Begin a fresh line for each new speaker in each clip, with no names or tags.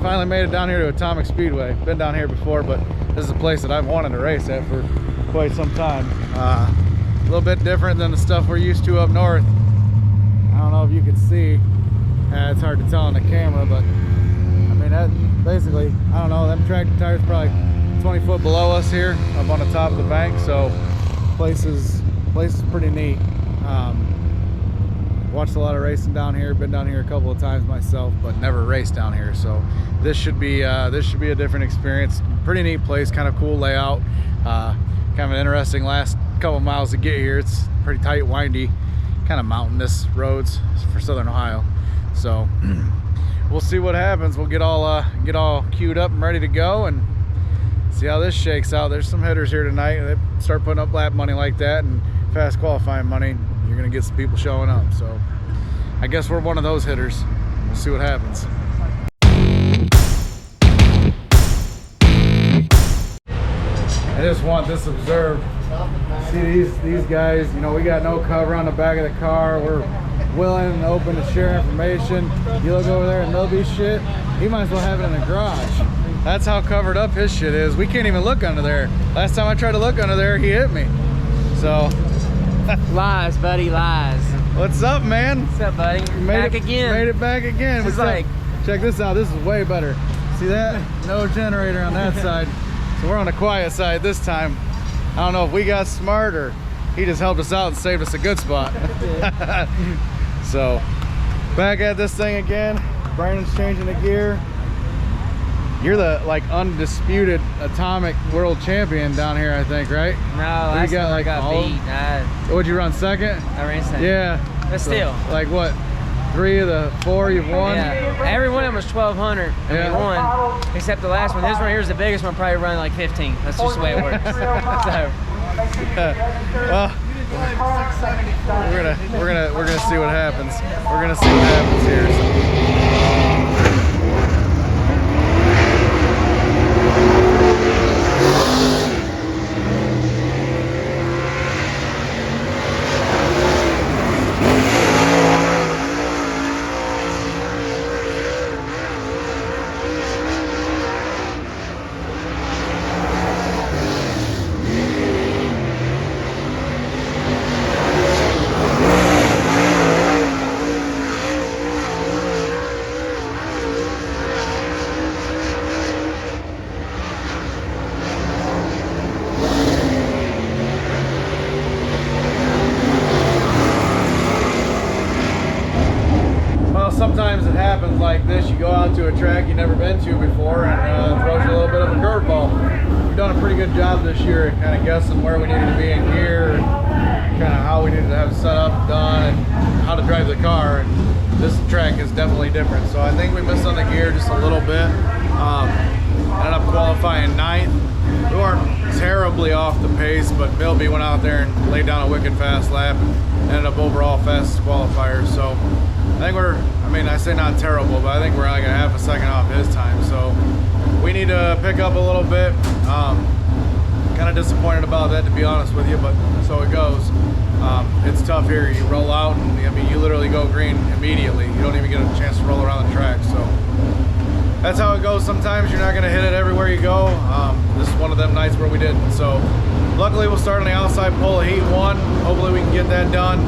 finally made it down here to Atomic Speedway. Been down here before, but this is a place that I've wanted to race at for quite some time. A little bit different than the stuff we're used to up north. I don't know if you can see. It's hard to tell on the camera, but I mean, that basically, I don't know, them tractor tires probably 20 foot below us here, up on the top of the bank. So place is pretty neat. Watched a lot of racing down here, been down here a couple of times myself, but never raced down here. So this should be a different experience. Pretty neat place, kind of cool layout. Kind of an interesting last couple miles to get here. It's pretty tight, windy, kind of mountainous roads for Southern Ohio. So we'll see what happens. We'll get all queued up and ready to go and see how this shakes out. There's some hitters here tonight. They start putting up lap money like that and fast qualifying money, you're gonna get some people showing up. So I guess we're one of those hitters. We'll see what happens. I just want this observed. See these guys, you know, we got no cover on the back of the car. We're willing and open to share information. You look over there and Milby's shit, he might as well have it in the garage. That's how covered up his shit is. We can't even look under there. Last time I tried to look under there, he hit me. So
lies, buddy, lies.
What's up, man?
What's up, buddy? Back again.
Made it back again.
It's like,
check this out. This is way better. See that? No generator on that side. So we're on the quiet side this time. I don't know if we got smart or he just helped us out and saved us a good spot. So back at this thing again. Brandon's changing the gear. You're the undisputed Atomic world champion down here, I think, right?
No, last time I got beat.
What'd you run, second?
I ran second.
Yeah.
But still.
Like what? 3 of the 4 you've won?
Yeah. Every one of them was 1,200 and we won, except the last one. This one here's the biggest one, probably running like 15. That's just the way it works. So.
Well, we're gonna see what happens. We're gonna see what happens here. Sometimes it happens like this. You go out to a track you've never been to before and throws you a little bit of a curveball. We've done a pretty good job this year at kind of guessing where we needed to be in gear and kind of how we needed to have it set up, done, and how to drive the car. And this track is definitely different. So I think we missed on the gear just a little bit. Ended up qualifying 9th. We weren't terribly off the pace, but Milby went out there and laid down a wicked fast lap and ended up overall fastest qualifier. So I think I say not terrible, but I think we're like a half a second off his time. So we need to pick up a little bit. Kind of disappointed about that, to be honest with you, but so it goes. It's tough here. You roll out and you literally go green immediately. You don't even get a chance to roll around the track. So that's how it goes. Sometimes you're not going to hit it everywhere you go. This is one of them nights where we didn't. So luckily we'll start on the outside pole of heat 1. Hopefully we can get that done.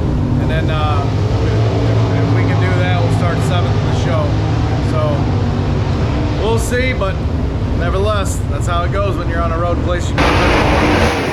And then if we can do that, we'll start 7th in the show. So we'll see, but nevertheless, that's how it goes when you're on a road place you know.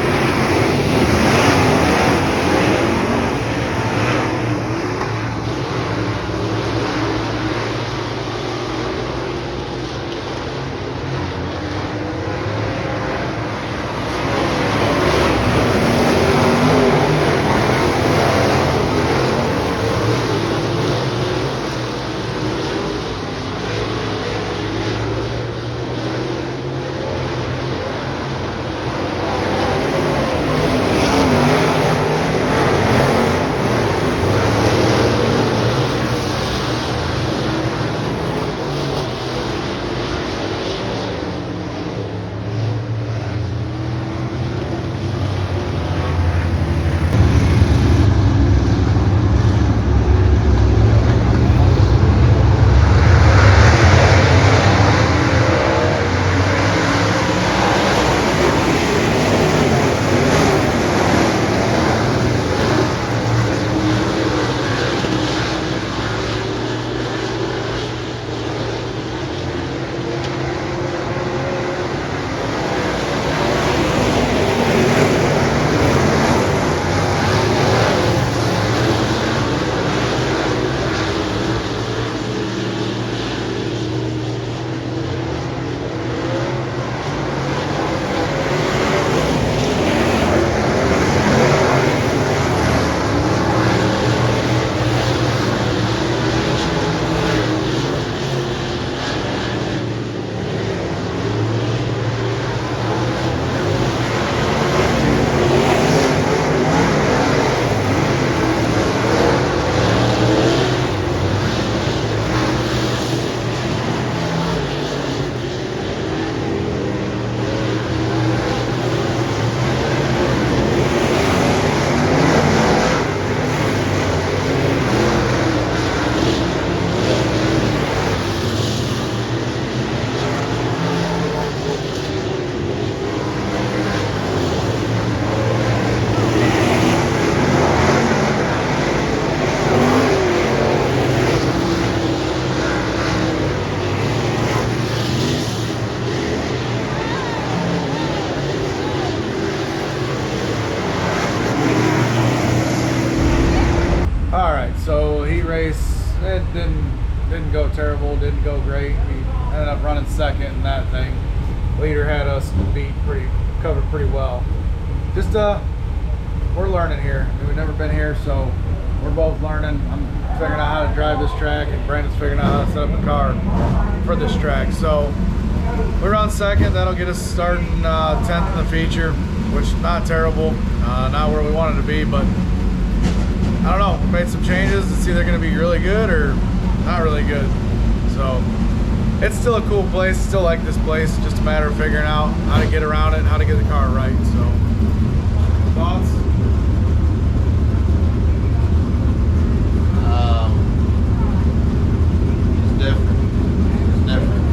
terrible, didn't go great. We ended up running second in that thing. Leader had us covered pretty well. Just we're learning here. I mean, we've never been here, so we're both learning. I'm figuring out how to drive this track, and Brandon's figuring out how to set up a car for this track. So we run second. That'll get us starting 10th in the feature, which is not terrible. Not where we wanted to be, but I don't know. We made some changes. It's either going to be really good or not really good. So it's still a cool place. Still like this place. It's just a matter of figuring out how to get around it, how to get the car right. So thoughts?
It's different. It's different.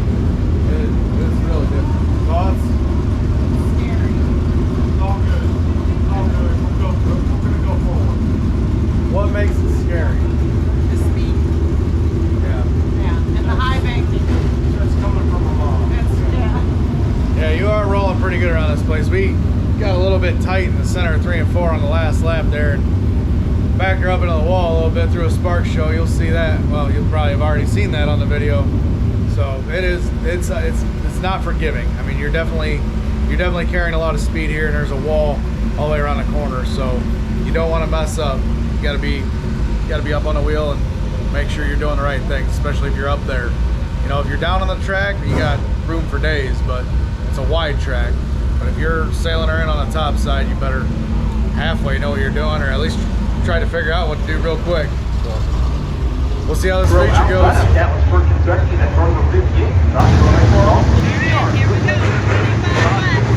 It's really different. Thoughts?
Scary.
It's all good. It's all good. We're gonna go forward.
What makes it scary?
The speed.
Yeah.
Yeah. And the high banking.
It's coming from a mom.
Yeah.
Yeah, you are rolling pretty good around this place. We got a little bit tight in the center of 3 and 4 on the last lap there. And back her up into the wall a little bit through a spark show. You'll see that. Well, you'll probably have already seen that on the video. So it's not forgiving. I mean, you're definitely carrying a lot of speed here, and there's a wall all the way around the corner. So you don't want to mess up. You gotta be up on the wheel and make sure you're doing the right thing, especially if you're up there. You know, if you're down on the track, you got room for days, but it's a wide track. But if you're sailing her in on the top side, you better halfway know what you're doing, or at least try to figure out what to do real quick. So we'll see how this feature goes.
That was for construction at Terminal 58.
Here we go. 25 laps.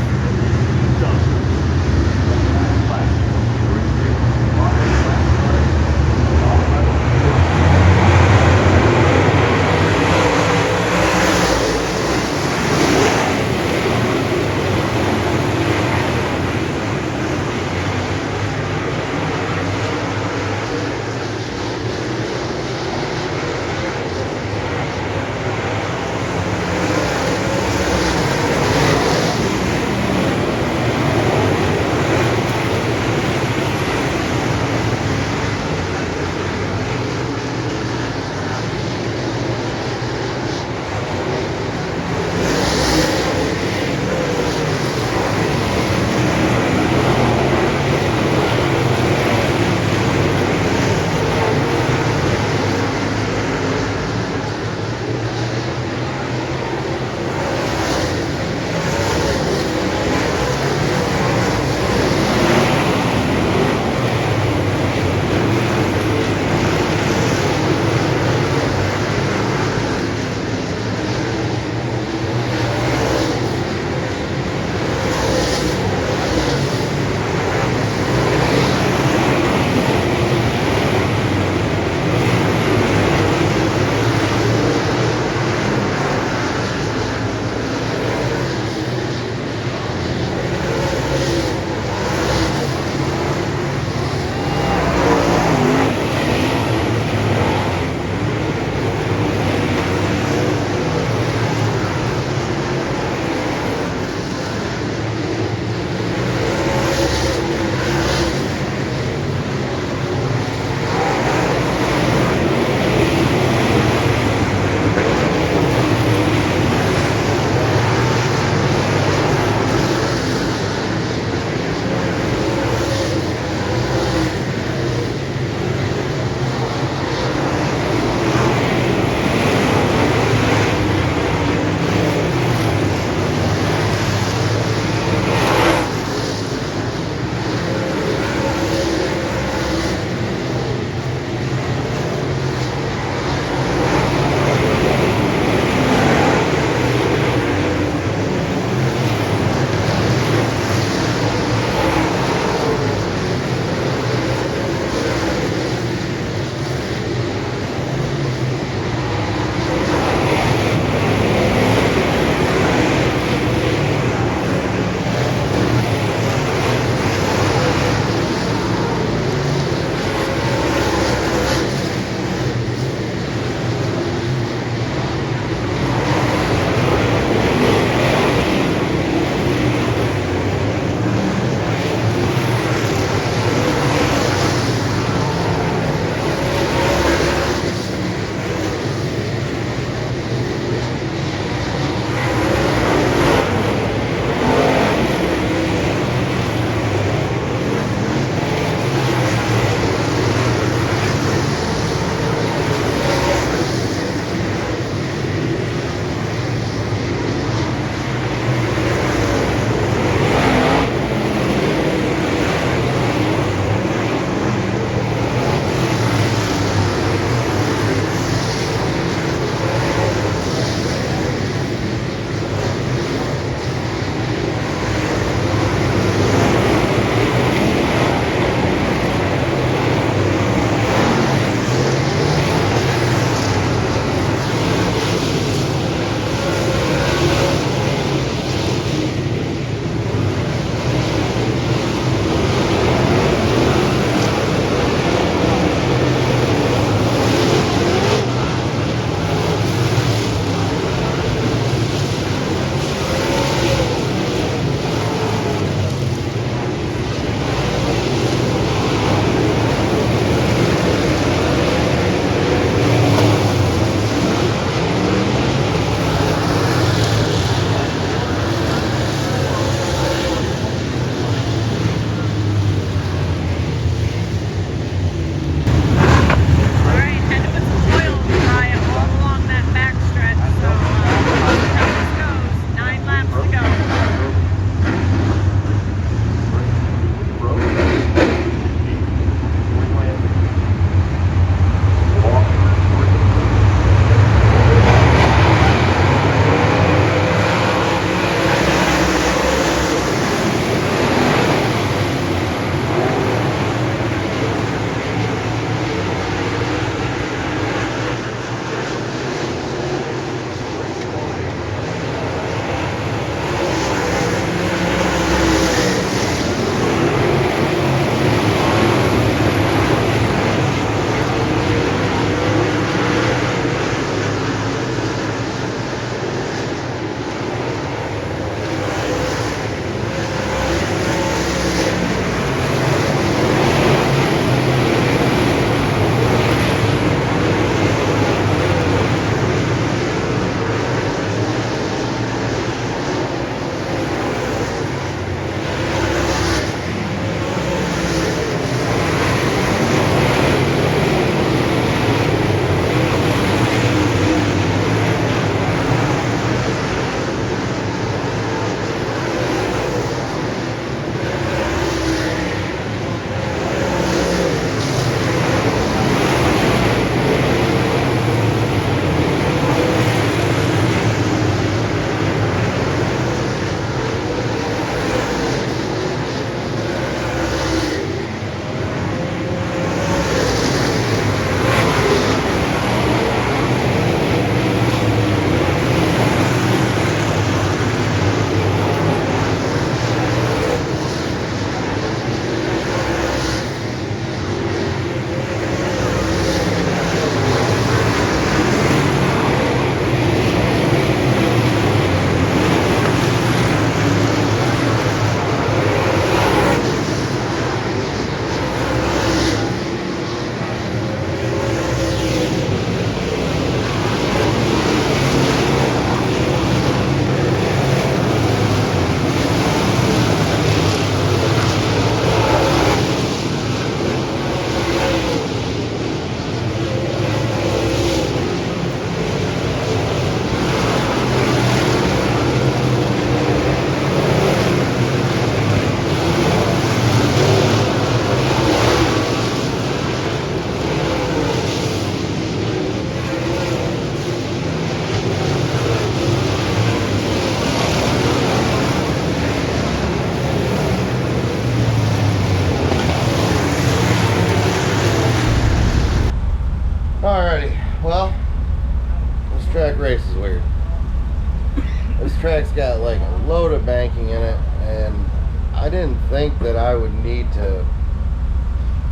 track race is weird. This track's got like a load of banking in it, and I didn't think that I would need to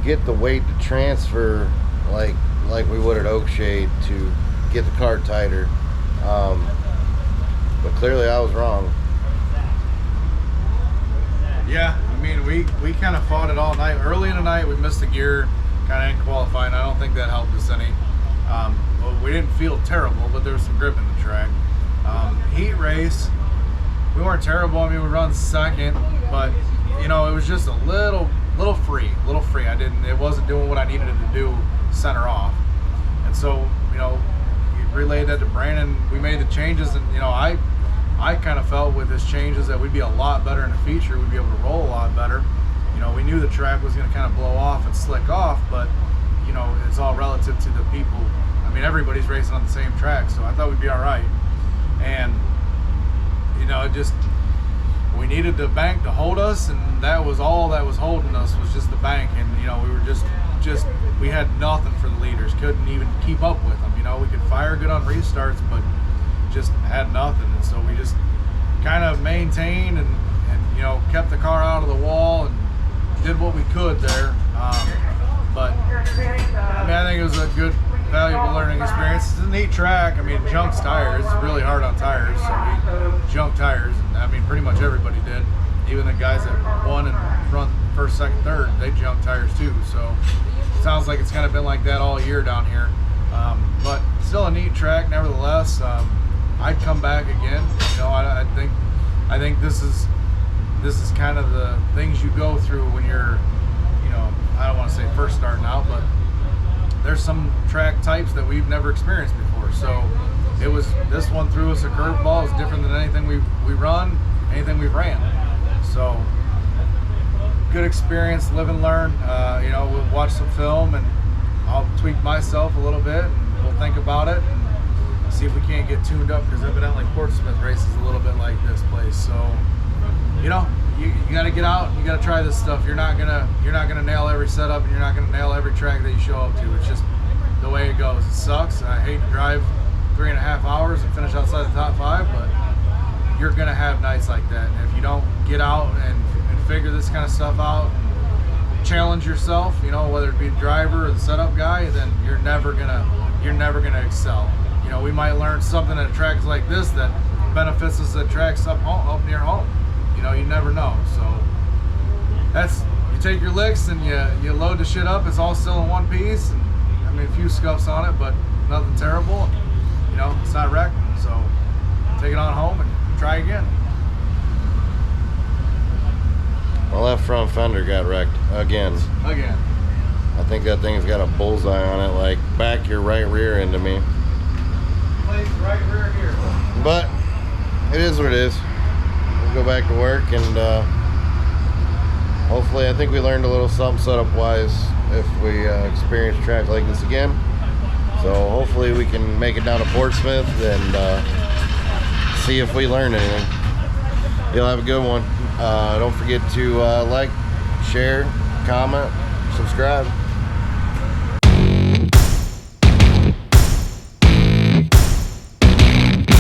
get the weight to transfer like we would at Oakshade to get the car tighter. But clearly I was wrong.
Yeah, I mean, we kind of fought it all night. Early in the night, we missed the gear, kind of in qualifying. I don't think that helped us any. Well, we didn't feel terrible, but there was some grip in the track. Heat race, we weren't terrible. I mean, we run second, but you know, it was just a little free. It wasn't doing what I needed it to do center off. And so, you know, you relayed that to Brandon. We made the changes, and you know, I kind of felt with his changes that we'd be a lot better in the feature. We'd be able to roll a lot better. You know, we knew the track was going to kind of blow off and slick off, but you know, it's all relative to the people. I mean, everybody's racing on the same track, so I thought we'd be all right. And you know, we needed the bank to hold us, and that was all that was holding us, was just the bank. And you know, we were just we had nothing for the leaders, couldn't even keep up with them. You know, we could fire good on restarts, but just had nothing. And so we just kind of maintained and you know, kept the car out of the wall and did what we could there. But I mean, I think it was a good, valuable learning experience. It's a neat track. I mean, it jumps tires. It's really hard on tires, so we junked tires. And I mean, pretty much everybody did. Even the guys that won and run first, second, third, they junked tires too. So it sounds like it's kind of been like that all year down here. But still a neat track, nevertheless. I'd come back again. You know, I think this is kind of the things you go through when you're, you know, I don't want to say first starting out, but there's some track types that we've never experienced before. So this one threw us a curveball. It's different than anything we run, anything we've ran. So good experience, live and learn. You know, we'll watch some film and I'll tweak myself a little bit and we'll think about it and see if we can't get tuned up, because evidently Portsmouth races a little bit like this place. So, you know, you got to get out and you got to try this stuff. You're not gonna nail every setup, and you're not gonna nail every track that you show up to. It's just the way it goes. It sucks. I hate to drive 3.5 hours and finish outside the top 5, but you're gonna have nights like that. And if you don't get out and figure this kind of stuff out, and challenge yourself, you know, whether it be the driver or the setup guy, then you're never gonna excel. You know, we might learn something at tracks like this that benefits us at tracks up near home. You know, you never know. So you take your licks and you load the shit up. It's all still in one piece. And, I mean, a few scuffs on it, but nothing terrible. You know, it's not wrecked. So take it on home and try again.
My left front fender got wrecked again. I think that thing's got a bullseye on it, like back your right rear into me.
Place right rear here.
But it is what it is. We'll go back to work, and hopefully, I think we learned a little something setup wise if we experience a track like this again. So hopefully we can make it down to Portsmouth and see if we learn anything. You'll have a good one. Don't forget to like, share, comment, subscribe.